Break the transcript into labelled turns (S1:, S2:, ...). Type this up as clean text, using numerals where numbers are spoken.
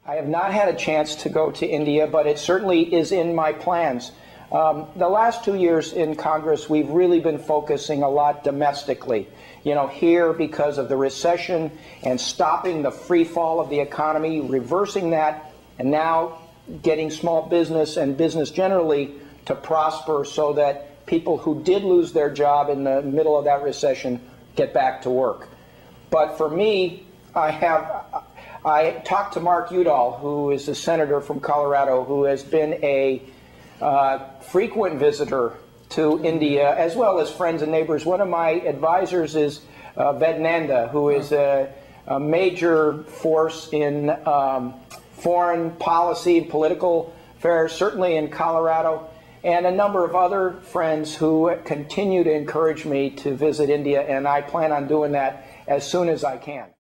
S1: I have not had a chance to go to India, but it certainly is in my plans. The last 2 years in Congress, we've really been focusing a lot domestically. You know, here because of the recession and stopping the free fall of the economy, reversing that, and now getting small business and business generally to prosper so that people who did lose their job in the middle of that recession get back to work. But for me, I talked to Mark Udall, who is a senator from Colorado, who has been a frequent visitor to India, as well as friends and neighbors. One of my advisors is Ved Nanda, who is a major force in foreign policy and political affairs, certainly in Colorado, and a number of other friends who continue to encourage me to visit India, and I plan on doing that as soon as I can.